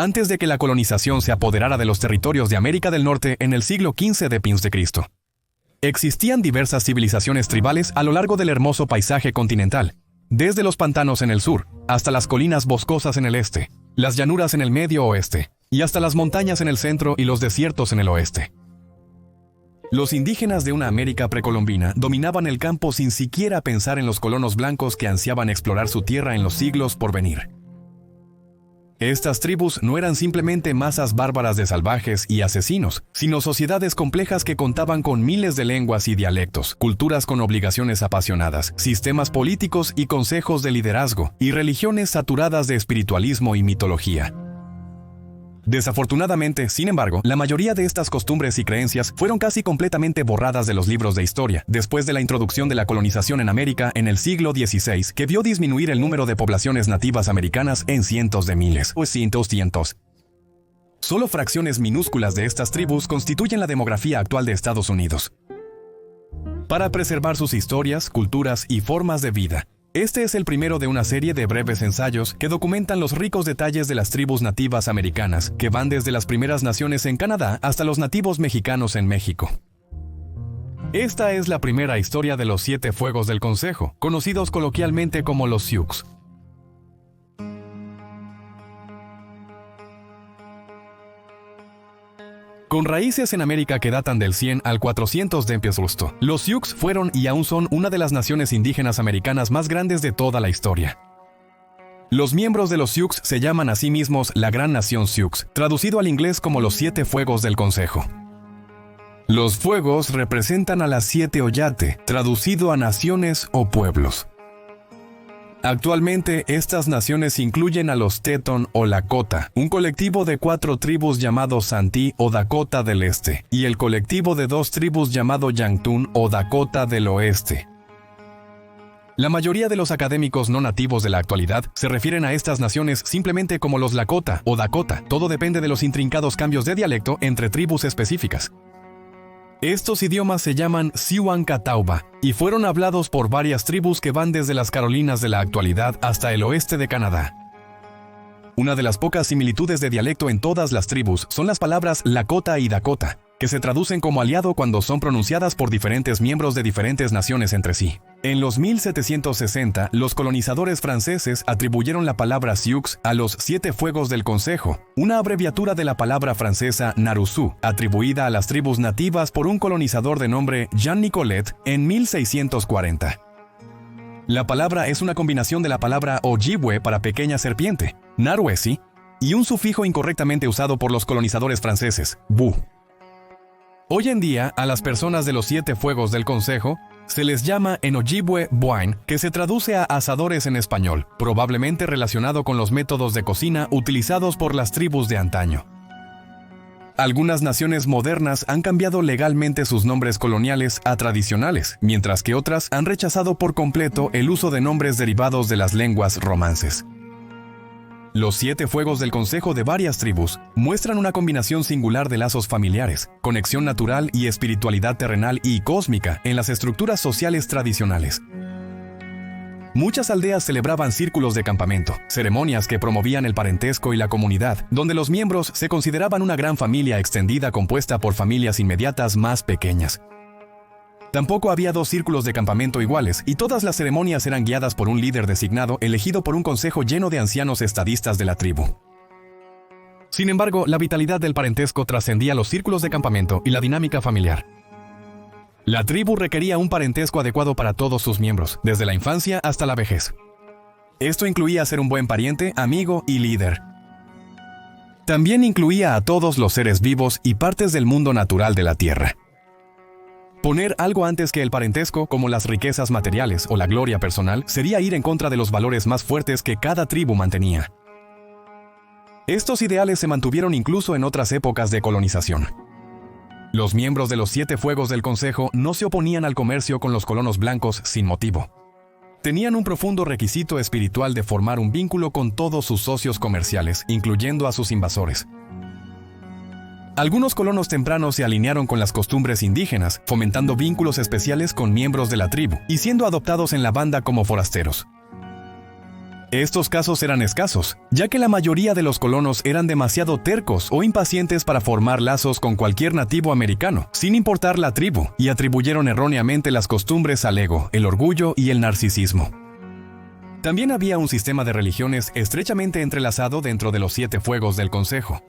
antes de que la colonización se apoderara de los territorios de América del Norte en el siglo XV d.C. Existían diversas civilizaciones tribales a lo largo del hermoso paisaje continental, desde los pantanos en el sur, hasta las colinas boscosas en el este, las llanuras en el medio oeste, y hasta las montañas en el centro y los desiertos en el oeste. Los indígenas de una América precolombina dominaban el campo sin siquiera pensar en los colonos blancos que ansiaban explorar su tierra en los siglos por venir. Estas tribus no eran simplemente masas bárbaras de salvajes y asesinos, sino sociedades complejas que contaban con miles de lenguas y dialectos, culturas con obligaciones apasionadas, sistemas políticos y consejos de liderazgo, y religiones saturadas de espiritualismo y mitología. Desafortunadamente, sin embargo, la mayoría de estas costumbres y creencias fueron casi completamente borradas de los libros de historia, después de la introducción de la colonización en América en el siglo XVI, que vio disminuir el número de poblaciones nativas americanas en cientos de miles, o cientos. Solo fracciones minúsculas de estas tribus constituyen la demografía actual de Estados Unidos. Para preservar sus historias, culturas y formas de vida, este es el primero de una serie de breves ensayos que documentan los ricos detalles de las tribus nativas americanas, que van desde las primeras naciones en Canadá hasta los nativos mexicanos en México. Esta es la primera historia de los 7 fuegos del Consejo, conocidos coloquialmente como los Sioux. Con raíces en América que datan del 100 al 400 d.C., los Sioux fueron y aún son una de las naciones indígenas americanas más grandes de toda la historia. Los miembros de los Sioux se llaman a sí mismos la Gran Nación Sioux, traducido al inglés como los 7 fuegos del Consejo. Los fuegos representan a las 7 Oyate, traducido a naciones o pueblos. Actualmente, estas naciones incluyen a los Teton o Lakota, un colectivo de 4 tribus llamado Santí o Dakota del Este, y el colectivo de 2 tribus llamado Yankton o Dakota del Oeste. La mayoría de los académicos no nativos de la actualidad se refieren a estas naciones simplemente como los Lakota o Dakota. Todo depende de los intrincados cambios de dialecto entre tribus específicas. Estos idiomas se llaman Siouan-Catawba y fueron hablados por varias tribus que van desde las Carolinas de la actualidad hasta el oeste de Canadá. Una de las pocas similitudes de dialecto en todas las tribus son las palabras Lakota y Dakota, que se traducen como aliado cuando son pronunciadas por diferentes miembros de diferentes naciones entre sí. En los 1760, los colonizadores franceses atribuyeron la palabra Sioux a los 7 fuegos del Consejo, una abreviatura de la palabra francesa Narusu, atribuida a las tribus nativas por un colonizador de nombre Jean Nicolet en 1640. La palabra es una combinación de la palabra Ojibwe para pequeña serpiente, Naruesi, y un sufijo incorrectamente usado por los colonizadores franceses, bu. Hoy en día, a las personas de los 7 fuegos del Consejo se les llama en Ojibwe Boain, que se traduce a asadores en español, probablemente relacionado con los métodos de cocina utilizados por las tribus de antaño. Algunas naciones modernas han cambiado legalmente sus nombres coloniales a tradicionales, mientras que otras han rechazado por completo el uso de nombres derivados de las lenguas romances. Los 7 fuegos del Consejo de varias tribus muestran una combinación singular de lazos familiares, conexión natural y espiritualidad terrenal y cósmica en las estructuras sociales tradicionales. Muchas aldeas celebraban círculos de campamento, ceremonias que promovían el parentesco y la comunidad, donde los miembros se consideraban una gran familia extendida compuesta por familias inmediatas más pequeñas. Tampoco había 2 círculos de campamento iguales, y todas las ceremonias eran guiadas por un líder designado elegido por un consejo lleno de ancianos estadistas de la tribu. Sin embargo, la vitalidad del parentesco trascendía los círculos de campamento y la dinámica familiar. La tribu requería un parentesco adecuado para todos sus miembros, desde la infancia hasta la vejez. Esto incluía ser un buen pariente, amigo y líder. También incluía a todos los seres vivos y partes del mundo natural de la tierra. Poner algo antes que el parentesco, como las riquezas materiales o la gloria personal, sería ir en contra de los valores más fuertes que cada tribu mantenía. Estos ideales se mantuvieron incluso en otras épocas de colonización. Los miembros de los 7 fuegos del Consejo no se oponían al comercio con los colonos blancos sin motivo. Tenían un profundo requisito espiritual de formar un vínculo con todos sus socios comerciales, incluyendo a sus invasores. Algunos colonos tempranos se alinearon con las costumbres indígenas, fomentando vínculos especiales con miembros de la tribu y siendo adoptados en la banda como forasteros. Estos casos eran escasos, ya que la mayoría de los colonos eran demasiado tercos o impacientes para formar lazos con cualquier nativo americano, sin importar la tribu, y atribuyeron erróneamente las costumbres al ego, el orgullo y el narcisismo. También había un sistema de religiones estrechamente entrelazado dentro de los 7 fuegos del Consejo.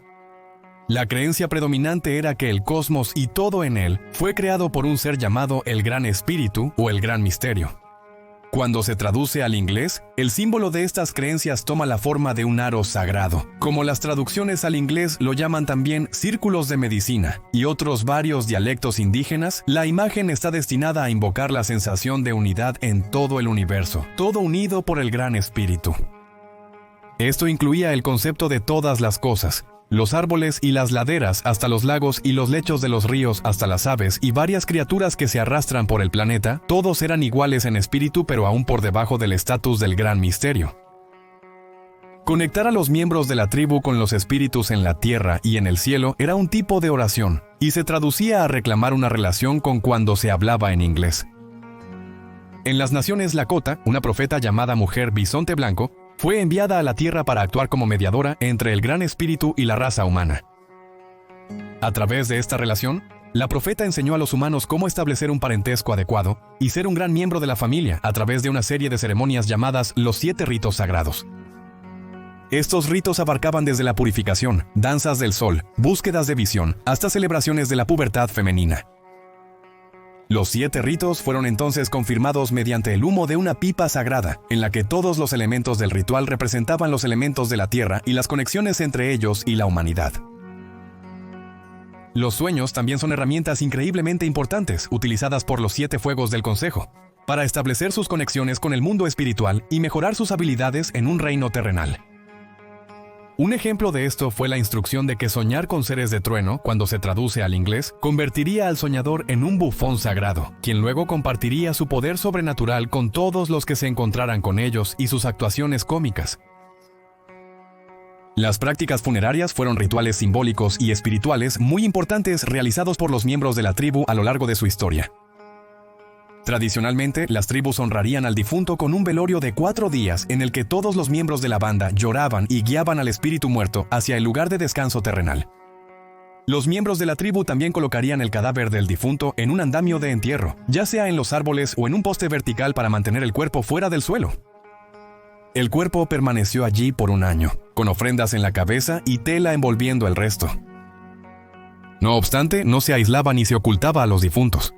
La creencia predominante era que el cosmos y todo en él fue creado por un ser llamado el Gran Espíritu o el Gran Misterio. Cuando se traduce al inglés, el símbolo de estas creencias toma la forma de un aro sagrado. Como las traducciones al inglés lo llaman también círculos de medicina y otros varios dialectos indígenas, la imagen está destinada a invocar la sensación de unidad en todo el universo, todo unido por el Gran Espíritu. Esto incluía el concepto de todas las cosas, los árboles y las laderas hasta los lagos y los lechos de los ríos hasta las aves y varias criaturas que se arrastran por el planeta, todos eran iguales en espíritu pero aún por debajo del estatus del Gran Misterio. Conectar a los miembros de la tribu con los espíritus en la tierra y en el cielo era un tipo de oración, y se traducía a reclamar una relación con cuando se hablaba en inglés. En las naciones Lakota, una profeta llamada Mujer Bisonte Blanco, fue enviada a la Tierra para actuar como mediadora entre el Gran Espíritu y la raza humana. A través de esta relación, la profeta enseñó a los humanos cómo establecer un parentesco adecuado y ser un gran miembro de la familia a través de una serie de ceremonias llamadas los 7 ritos sagrados. Estos ritos abarcaban desde la purificación, danzas del sol, búsquedas de visión, hasta celebraciones de la pubertad femenina. Los 7 ritos fueron entonces confirmados mediante el humo de una pipa sagrada, en la que todos los elementos del ritual representaban los elementos de la tierra y las conexiones entre ellos y la humanidad. Los sueños también son herramientas increíblemente importantes, utilizadas por los 7 fuegos del Consejo, para establecer sus conexiones con el mundo espiritual y mejorar sus habilidades en un reino terrenal. Un ejemplo de esto fue la instrucción de que soñar con seres de trueno, cuando se traduce al inglés, convertiría al soñador en un bufón sagrado, quien luego compartiría su poder sobrenatural con todos los que se encontraran con ellos y sus actuaciones cómicas. Las prácticas funerarias fueron rituales simbólicos y espirituales muy importantes realizados por los miembros de la tribu a lo largo de su historia. Tradicionalmente, las tribus honrarían al difunto con un velorio de 4 días en el que todos los miembros de la banda lloraban y guiaban al espíritu muerto hacia el lugar de descanso terrenal. Los miembros de la tribu también colocarían el cadáver del difunto en un andamio de entierro, ya sea en los árboles o en un poste vertical para mantener el cuerpo fuera del suelo. El cuerpo permaneció allí por 1 año, con ofrendas en la cabeza y tela envolviendo el resto. No obstante, no se aislaba ni se ocultaba a los difuntos.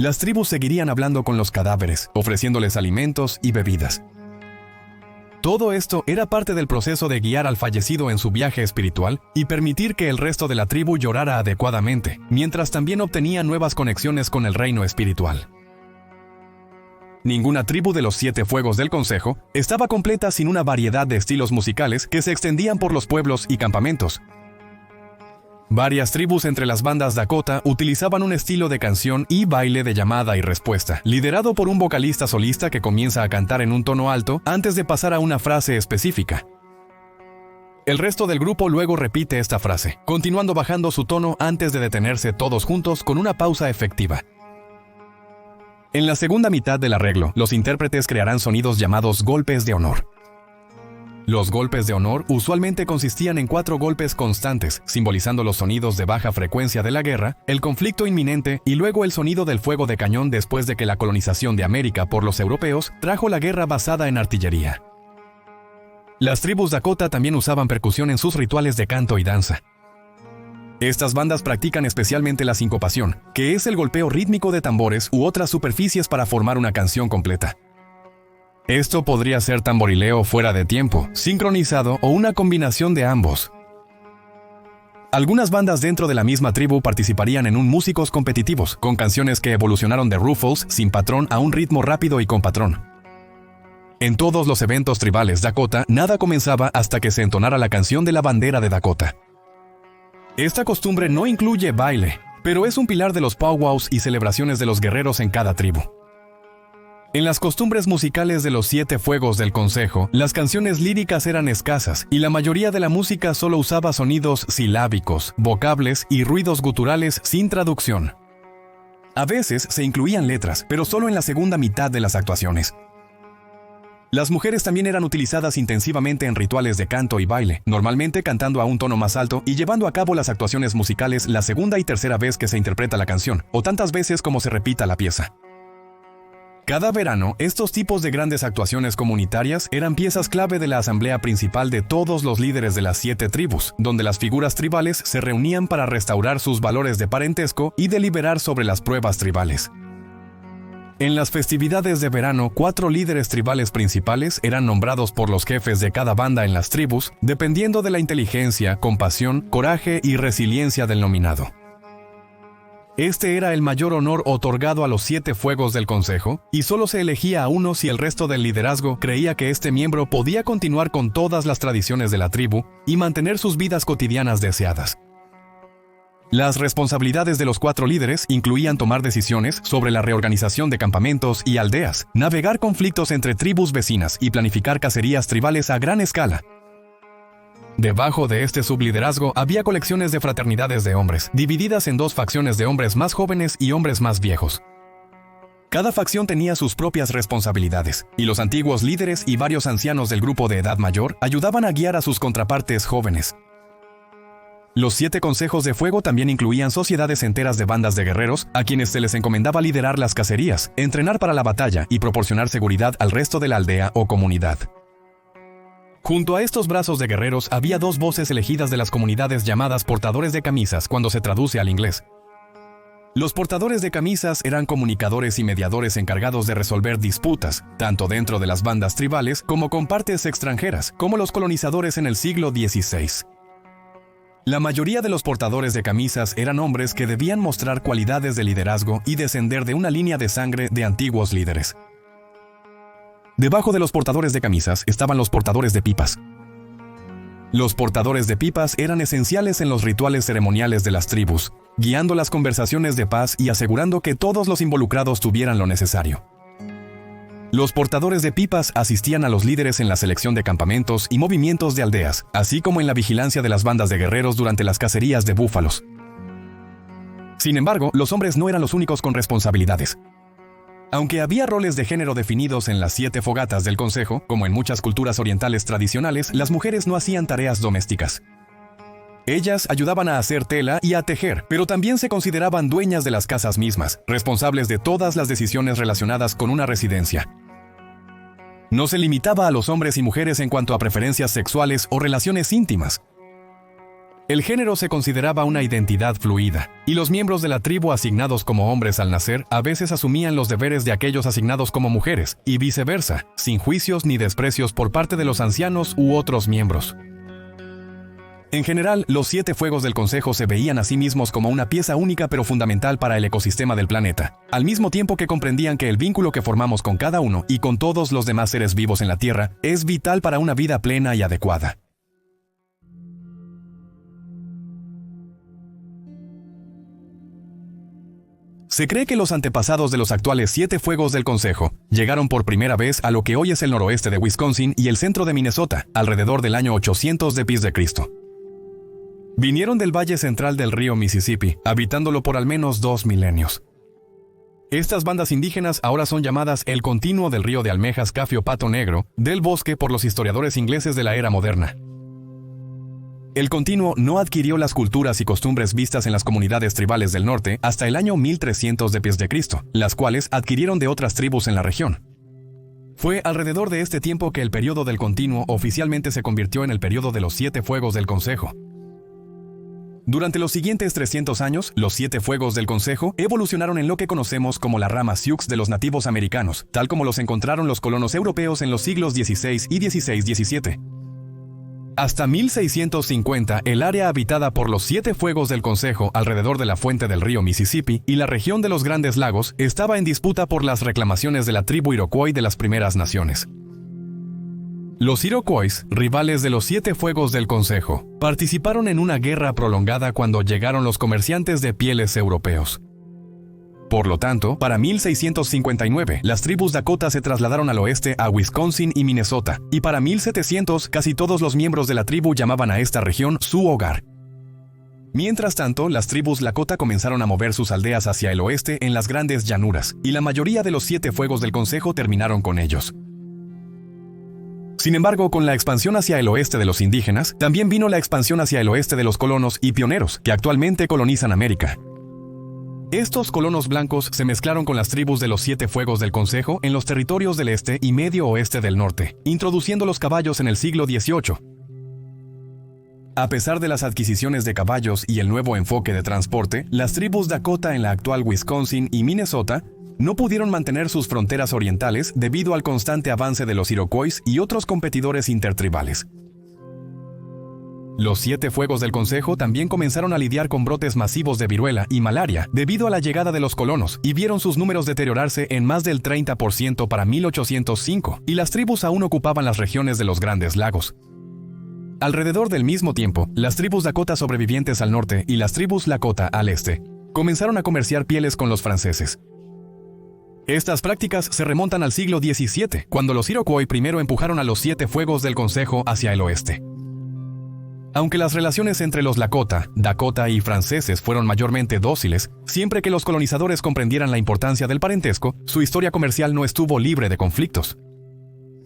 Las tribus seguirían hablando con los cadáveres, ofreciéndoles alimentos y bebidas. Todo esto era parte del proceso de guiar al fallecido en su viaje espiritual y permitir que el resto de la tribu llorara adecuadamente, mientras también obtenía nuevas conexiones con el reino espiritual. Ninguna tribu de los 7 fuegos del Consejo estaba completa sin una variedad de estilos musicales que se extendían por los pueblos y campamentos. Varias tribus entre las bandas Dakota utilizaban un estilo de canción y baile de llamada y respuesta, liderado por un vocalista solista que comienza a cantar en un tono alto antes de pasar a una frase específica. El resto del grupo luego repite esta frase, continuando bajando su tono antes de detenerse todos juntos con una pausa efectiva. En la segunda mitad del arreglo, los intérpretes crearán sonidos llamados golpes de honor. Los golpes de honor usualmente consistían en 4 golpes constantes, simbolizando los sonidos de baja frecuencia de la guerra, el conflicto inminente y luego el sonido del fuego de cañón después de que la colonización de América por los europeos trajo la guerra basada en artillería. Las tribus Dakota también usaban percusión en sus rituales de canto y danza. Estas bandas practican especialmente la sincopación, que es el golpeo rítmico de tambores u otras superficies para formar una canción completa. Esto podría ser tamborileo fuera de tiempo, sincronizado o una combinación de ambos. Algunas bandas dentro de la misma tribu participarían en músicos competitivos, con canciones que evolucionaron de ruffles sin patrón a un ritmo rápido y con patrón. En todos los eventos tribales Dakota, nada comenzaba hasta que se entonara la canción de la bandera de Dakota. Esta costumbre no incluye baile, pero es un pilar de los powwows y celebraciones de los guerreros en cada tribu. En las costumbres musicales de los 7 fuegos del Consejo, las canciones líricas eran escasas y la mayoría de la música solo usaba sonidos silábicos, vocables y ruidos guturales sin traducción. A veces se incluían letras, pero solo en la segunda mitad de las actuaciones. Las mujeres también eran utilizadas intensivamente en rituales de canto y baile, normalmente cantando a un tono más alto y llevando a cabo las actuaciones musicales la segunda y tercera vez que se interpreta la canción, o tantas veces como se repita la pieza. Cada verano, estos tipos de grandes actuaciones comunitarias eran piezas clave de la asamblea principal de todos los líderes de las 7 tribus, donde las figuras tribales se reunían para restaurar sus valores de parentesco y deliberar sobre las pruebas tribales. En las festividades de verano, 4 líderes tribales principales eran nombrados por los jefes de cada banda en las tribus, dependiendo de la inteligencia, compasión, coraje y resiliencia del nominado. Este era el mayor honor otorgado a los 7 fuegos del consejo, y solo se elegía a uno si el resto del liderazgo creía que este miembro podía continuar con todas las tradiciones de la tribu y mantener sus vidas cotidianas deseadas. Las responsabilidades de los 4 líderes incluían tomar decisiones sobre la reorganización de campamentos y aldeas, navegar conflictos entre tribus vecinas y planificar cacerías tribales a gran escala. Debajo de este subliderazgo había colecciones de fraternidades de hombres, divididas en 2 facciones de hombres más jóvenes y hombres más viejos. Cada facción tenía sus propias responsabilidades, y los antiguos líderes y varios ancianos del grupo de edad mayor ayudaban a guiar a sus contrapartes jóvenes. Los 7 consejos de fuego también incluían sociedades enteras de bandas de guerreros, a quienes se les encomendaba liderar las cacerías, entrenar para la batalla y proporcionar seguridad al resto de la aldea o comunidad. Junto a estos brazos de guerreros había 2 voces elegidas de las comunidades llamadas portadores de camisas cuando se traduce al inglés. Los portadores de camisas eran comunicadores y mediadores encargados de resolver disputas, tanto dentro de las bandas tribales como con partes extranjeras, como los colonizadores en el siglo XVI. La mayoría de los portadores de camisas eran hombres que debían mostrar cualidades de liderazgo y descender de una línea de sangre de antiguos líderes. Debajo de los portadores de camisas estaban los portadores de pipas. Los portadores de pipas eran esenciales en los rituales ceremoniales de las tribus, guiando las conversaciones de paz y asegurando que todos los involucrados tuvieran lo necesario. Los portadores de pipas asistían a los líderes en la selección de campamentos y movimientos de aldeas, así como en la vigilancia de las bandas de guerreros durante las cacerías de búfalos. Sin embargo, los hombres no eran los únicos con responsabilidades. Aunque había roles de género definidos en las 7 fogatas del consejo, como en muchas culturas orientales tradicionales, las mujeres no hacían tareas domésticas. Ellas ayudaban a hacer tela y a tejer, pero también se consideraban dueñas de las casas mismas, responsables de todas las decisiones relacionadas con una residencia. No se limitaba a los hombres y mujeres en cuanto a preferencias sexuales o relaciones íntimas. El género se consideraba una identidad fluida, y los miembros de la tribu asignados como hombres al nacer a veces asumían los deberes de aquellos asignados como mujeres, y viceversa, sin juicios ni desprecios por parte de los ancianos u otros miembros. En general, los 7 fuegos del consejo se veían a sí mismos como una pieza única pero fundamental para el ecosistema del planeta, al mismo tiempo que comprendían que el vínculo que formamos con cada uno y con todos los demás seres vivos en la Tierra es vital para una vida plena y adecuada. Se cree que los antepasados de los actuales 7 fuegos del consejo llegaron por primera vez a lo que hoy es el noroeste de Wisconsin y el centro de Minnesota, alrededor del año 800 d.C. Vinieron del valle central del río Mississippi, habitándolo por al menos 2 milenios. Estas bandas indígenas ahora son llamadas el continuo del río de almejas Cafio Pato Negro del bosque por los historiadores ingleses de la era moderna. El continuo no adquirió las culturas y costumbres vistas en las comunidades tribales del norte hasta el año 1300 d.C., las cuales adquirieron de otras tribus en la región. Fue alrededor de este tiempo que el periodo del continuo oficialmente se convirtió en el periodo de los 7 fuegos del consejo. Durante los siguientes 300 años, los 7 fuegos del consejo evolucionaron en lo que conocemos como la rama Sioux de los nativos americanos, tal como los encontraron los colonos europeos en los siglos XVI y XVI-XVII. Hasta 1650, el área habitada por los 7 fuegos del consejo alrededor de la fuente del río Mississippi y la región de los Grandes Lagos estaba en disputa por las reclamaciones de la tribu Iroquois de las primeras naciones. Los Iroquois, rivales de los 7 fuegos del consejo, participaron en una guerra prolongada cuando llegaron los comerciantes de pieles europeos. Por lo tanto, para 1659, las tribus Dakota se trasladaron al oeste a Wisconsin y Minnesota, y para 1700 casi todos los miembros de la tribu llamaban a esta región su hogar. Mientras tanto, las tribus Lakota comenzaron a mover sus aldeas hacia el oeste en las grandes llanuras, y la mayoría de los 7 fuegos del consejo terminaron con ellos. Sin embargo, con la expansión hacia el oeste de los indígenas, también vino la expansión hacia el oeste de los colonos y pioneros, que actualmente colonizan América. Estos colonos blancos se mezclaron con las tribus de los Siete Fuegos del Consejo en los territorios del este y medio oeste del norte, introduciendo los caballos en el siglo XVIII. A pesar de las adquisiciones de caballos y el nuevo enfoque de transporte, las tribus Dakota en la actual Wisconsin y Minnesota no pudieron mantener sus fronteras orientales debido al constante avance de los Iroquois y otros competidores intertribales. Los Siete Fuegos del Consejo también comenzaron a lidiar con brotes masivos de viruela y malaria debido a la llegada de los colonos y vieron sus números deteriorarse en más del 30% para 1805, y las tribus aún ocupaban las regiones de los Grandes Lagos. Alrededor del mismo tiempo, las tribus Dakota sobrevivientes al norte y las tribus Lakota al este comenzaron a comerciar pieles con los franceses. Estas prácticas se remontan al siglo XVII, cuando los Iroquois primero empujaron a los Siete Fuegos del Consejo hacia el oeste. Aunque las relaciones entre los Lakota, Dakota y franceses fueron mayormente dóciles, siempre que los colonizadores comprendieran la importancia del parentesco, su historia comercial no estuvo libre de conflictos.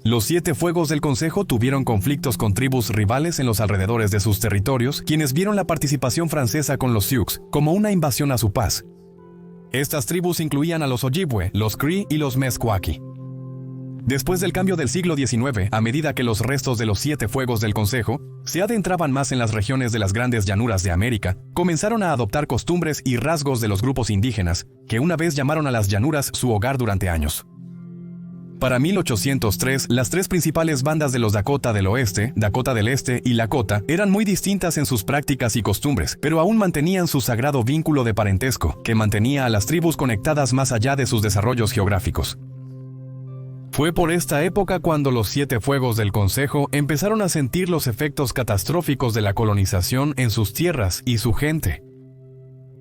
Los Siete Fuegos del Consejo tuvieron conflictos con tribus rivales en los alrededores de sus territorios, quienes vieron la participación francesa con los Sioux como una invasión a su paz. Estas tribus incluían a los Ojibwe, los Cree y los Meskwaki. Después del cambio del siglo XIX, a medida que los restos de los Siete Fuegos del Consejo se adentraban más en las regiones de las grandes llanuras de América, comenzaron a adoptar costumbres y rasgos de los grupos indígenas, que una vez llamaron a las llanuras su hogar durante años. Para 1803, las tres principales bandas de los Dakota del Oeste, Dakota del Este y Lakota eran muy distintas en sus prácticas y costumbres, pero aún mantenían su sagrado vínculo de parentesco, que mantenía a las tribus conectadas más allá de sus desarrollos geográficos. Fue por esta época cuando los Siete Fuegos del Consejo empezaron a sentir los efectos catastróficos de la colonización en sus tierras y su gente.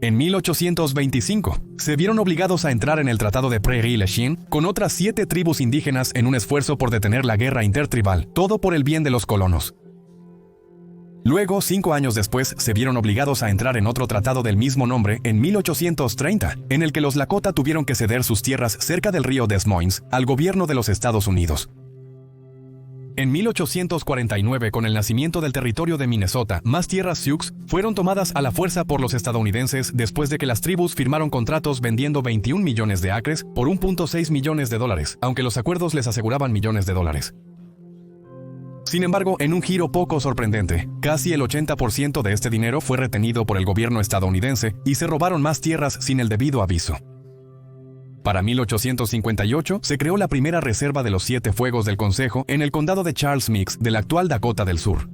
En 1825, se vieron obligados a entrar en el Tratado de Prairie-la-Chine con otras 7 tribus indígenas en un esfuerzo por detener la guerra intertribal, todo por el bien de los colonos. Luego, 5 años después, se vieron obligados a entrar en otro tratado del mismo nombre en 1830, en el que los Lakota tuvieron que ceder sus tierras cerca del río Des Moines al gobierno de los Estados Unidos. En 1849, con el nacimiento del territorio de Minnesota, más tierras Sioux fueron tomadas a la fuerza por los estadounidenses después de que las tribus firmaron contratos vendiendo 21 millones de acres por $1.6 millones, aunque los acuerdos les aseguraban millones de dólares. Sin embargo, en un giro poco sorprendente, casi el 80% de este dinero fue retenido por el gobierno estadounidense y se robaron más tierras sin el debido aviso. Para 1858, se creó la primera reserva de los Siete Fuegos del Consejo en el condado de Charles Mix de la actual Dakota del Sur.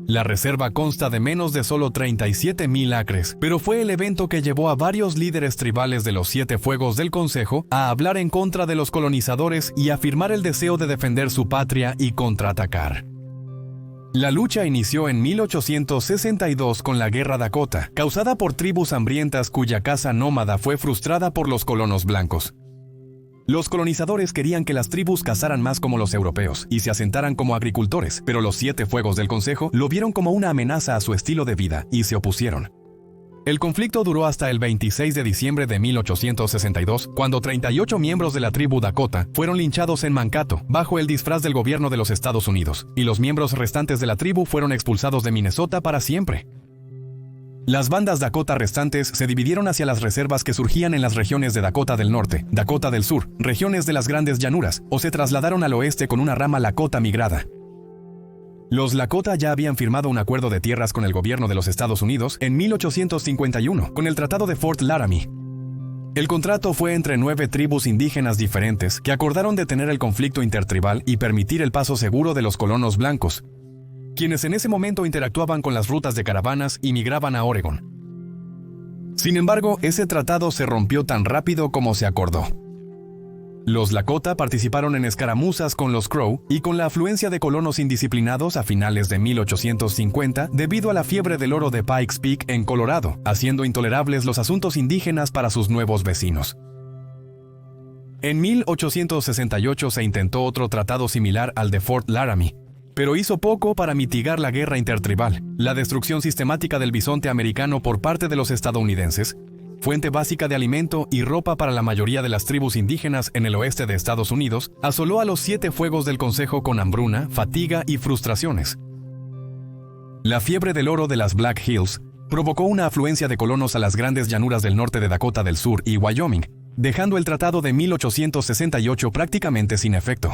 La reserva consta de menos de solo 37,000 acres, pero fue el evento que llevó a varios líderes tribales de los Siete Fuegos del Consejo a hablar en contra de los colonizadores y afirmar el deseo de defender su patria y contraatacar. La lucha inició en 1862 con la Guerra Dakota, causada por tribus hambrientas cuya caza nómada fue frustrada por los colonos blancos. Los colonizadores querían que las tribus cazaran más como los europeos y se asentaran como agricultores, pero los Siete Fuegos del Consejo lo vieron como una amenaza a su estilo de vida y se opusieron. El conflicto duró hasta el 26 de diciembre de 1862, cuando 38 miembros de la tribu Dakota fueron linchados en Mankato, bajo el disfraz del gobierno de los Estados Unidos, y los miembros restantes de la tribu fueron expulsados de Minnesota para siempre. Las bandas Dakota restantes se dividieron hacia las reservas que surgían en las regiones de Dakota del Norte, Dakota del Sur, regiones de las Grandes Llanuras, o se trasladaron al oeste con una rama Lakota migrada. Los Lakota ya habían firmado un acuerdo de tierras con el gobierno de los Estados Unidos en 1851, con el Tratado de Fort Laramie. El contrato fue entre 9 tribus indígenas diferentes que acordaron detener el conflicto intertribal y permitir el paso seguro de los colonos blancos, quienes en ese momento interactuaban con las rutas de caravanas y migraban a Oregón. Sin embargo, ese tratado se rompió tan rápido como se acordó. Los Lakota participaron en escaramuzas con los Crow y con la afluencia de colonos indisciplinados a finales de 1850 debido a la fiebre del oro de Pikes Peak en Colorado, haciendo intolerables los asuntos indígenas para sus nuevos vecinos. En 1868 se intentó otro tratado similar al de Fort Laramie, pero hizo poco para mitigar la guerra intertribal, la destrucción sistemática del bisonte americano por parte de los estadounidenses fuente básica de alimento y ropa para la mayoría de las tribus indígenas en el oeste de Estados Unidos, asoló a los 7 fuegos del Consejo con hambruna, fatiga y frustraciones. La fiebre del oro de las Black Hills provocó una afluencia de colonos a las grandes llanuras del norte de Dakota del Sur y Wyoming, dejando el Tratado de 1868 prácticamente sin efecto.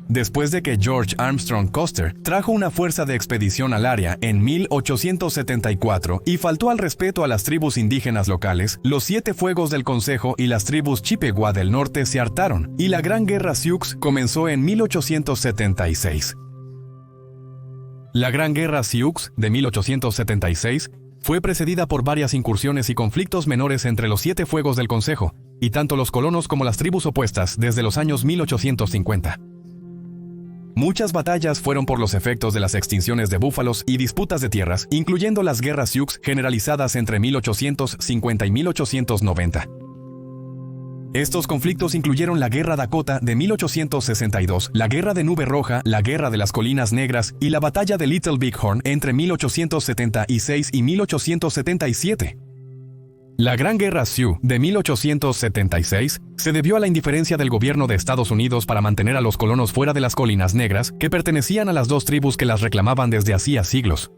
Después de que George Armstrong Custer trajo una fuerza de expedición al área en 1874 y faltó al respeto a las tribus indígenas locales, los 7 fuegos del Consejo y las tribus Chippewa del norte se hartaron, y la Gran Guerra Sioux comenzó en 1876. La Gran Guerra Sioux de 1876 fue precedida por varias incursiones y conflictos menores entre los 7 fuegos del Consejo, y tanto los colonos como las tribus opuestas desde los años 1850. Muchas batallas fueron por los efectos de las extinciones de búfalos y disputas de tierras, incluyendo las guerras Sioux generalizadas entre 1850 y 1890. Estos conflictos incluyeron la Guerra Dakota de 1862, la Guerra de Nube Roja, la Guerra de las Colinas Negras y la Batalla de Little Bighorn entre 1876 y 1877. La Gran Guerra Sioux de 1876 se debió a la indiferencia del gobierno de Estados Unidos para mantener a los colonos fuera de las Colinas Negras, que pertenecían a las 2 tribus que las reclamaban desde hacía siglos.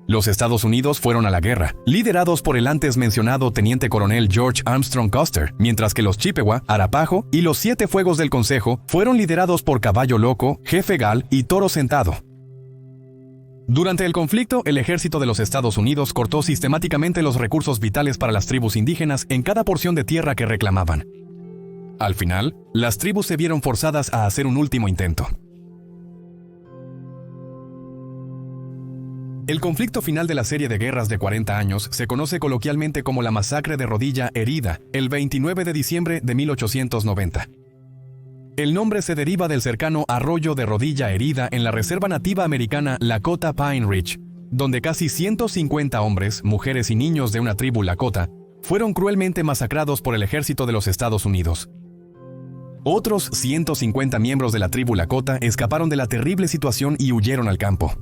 Los Estados Unidos fueron a la guerra, liderados por el antes mencionado teniente coronel George Armstrong Custer, mientras que los Chippewa, Arapaho y los 7 fuegos del Consejo fueron liderados por Caballo Loco, Jefe Gal y Toro Sentado. Durante el conflicto, el ejército de los Estados Unidos cortó sistemáticamente los recursos vitales para las tribus indígenas en cada porción de tierra que reclamaban. Al final, las tribus se vieron forzadas a hacer un último intento. El conflicto final de la serie de guerras de 40 años se conoce coloquialmente como la Masacre de Rodilla Herida, el 29 de diciembre de 1890. El nombre se deriva del cercano arroyo de Rodilla Herida en la reserva nativa americana Lakota Pine Ridge, donde casi 150 hombres, mujeres y niños de una tribu Lakota fueron cruelmente masacrados por el ejército de los Estados Unidos. Otros 150 miembros de la tribu Lakota escaparon de la terrible situación y huyeron al campo.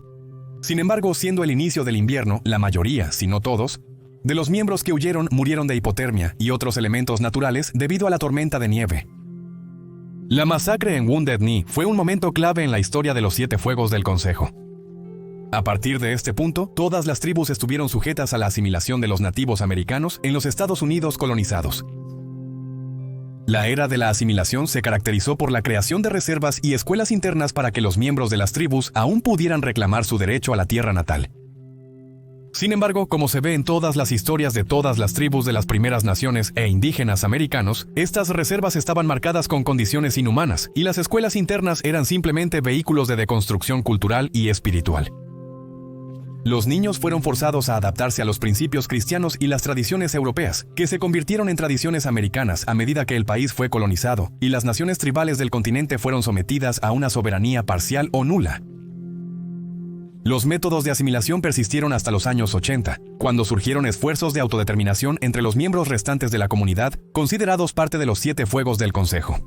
Sin embargo, siendo el inicio del invierno, la mayoría, si no todos, de los miembros que huyeron murieron de hipotermia y otros elementos naturales debido a la tormenta de nieve. La masacre en Wounded Knee fue un momento clave en la historia de los 7 fuegos del Consejo. A partir de este punto, todas las tribus estuvieron sujetas a la asimilación de los nativos americanos en los Estados Unidos colonizados. La era de la asimilación se caracterizó por la creación de reservas y escuelas internas para que los miembros de las tribus aún pudieran reclamar su derecho a la tierra natal. Sin embargo, como se ve en todas las historias de todas las tribus de las primeras naciones e indígenas americanos, estas reservas estaban marcadas con condiciones inhumanas y las escuelas internas eran simplemente vehículos de deconstrucción cultural y espiritual. Los niños fueron forzados a adaptarse a los principios cristianos y las tradiciones europeas, que se convirtieron en tradiciones americanas a medida que el país fue colonizado y las naciones tribales del continente fueron sometidas a una soberanía parcial o nula. Los métodos de asimilación persistieron hasta los años 80, cuando surgieron esfuerzos de autodeterminación entre los miembros restantes de la comunidad, considerados parte de los 7 fuegos del Consejo.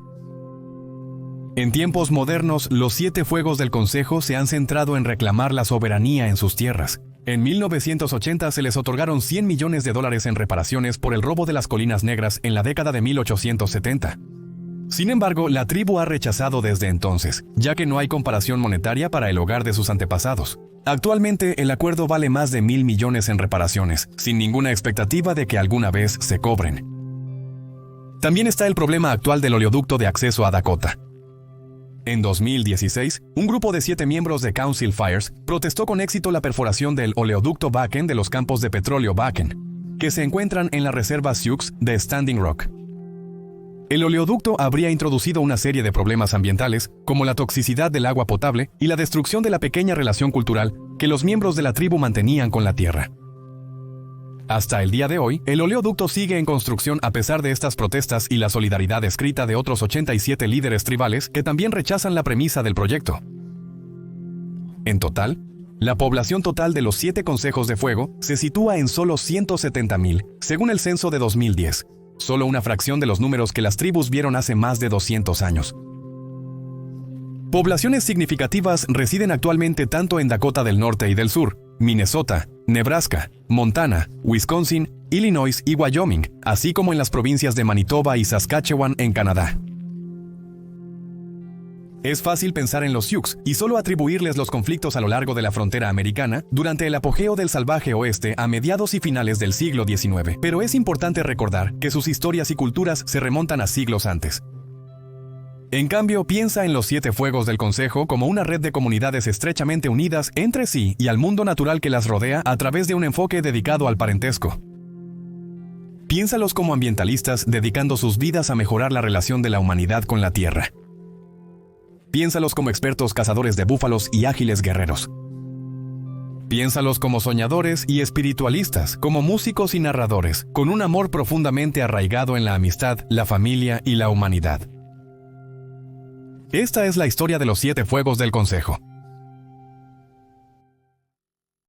En tiempos modernos, los 7 fuegos del Consejo se han centrado en reclamar la soberanía en sus tierras. En 1980 se les otorgaron $100 millones en reparaciones por el robo de las Colinas Negras en la década de 1870. Sin embargo, la tribu ha rechazado desde entonces, ya que no hay comparación monetaria para el hogar de sus antepasados. Actualmente, el acuerdo vale más de $1,000 millones en reparaciones, sin ninguna expectativa de que alguna vez se cobren. También está el problema actual del oleoducto de acceso a Dakota. En 2016, un grupo de 7 miembros de Council Fires protestó con éxito la perforación del oleoducto Bakken de los campos de petróleo Bakken, que se encuentran en la reserva Sioux de Standing Rock. El oleoducto habría introducido una serie de problemas ambientales, como la toxicidad del agua potable y la destrucción de la pequeña relación cultural que los miembros de la tribu mantenían con la tierra. Hasta el día de hoy, el oleoducto sigue en construcción a pesar de estas protestas y la solidaridad escrita de otros 87 líderes tribales que también rechazan la premisa del proyecto. En total, la población total de los 7 consejos de fuego se sitúa en solo 170,000, según el censo de 2010. Solo una fracción de los números que las tribus vieron hace más de 200 años. Poblaciones significativas residen actualmente tanto en Dakota del Norte y del Sur, Minnesota, Nebraska, Montana, Wisconsin, Illinois y Wyoming, así como en las provincias de Manitoba y Saskatchewan en Canadá. Es fácil pensar en los Sioux y solo atribuirles los conflictos a lo largo de la frontera americana durante el apogeo del salvaje oeste a mediados y finales del siglo XIX, pero es importante recordar que sus historias y culturas se remontan a siglos antes. En cambio, piensa en los 7 fuegos del Consejo como una red de comunidades estrechamente unidas entre sí y al mundo natural que las rodea a través de un enfoque dedicado al parentesco. Piénsalos como ambientalistas dedicando sus vidas a mejorar la relación de la humanidad con la Tierra. Piénsalos como expertos cazadores de búfalos y ágiles guerreros. Piénsalos como soñadores y espiritualistas, como músicos y narradores, con un amor profundamente arraigado en la amistad, la familia y la humanidad. Esta es la historia de los 7 fuegos del Consejo.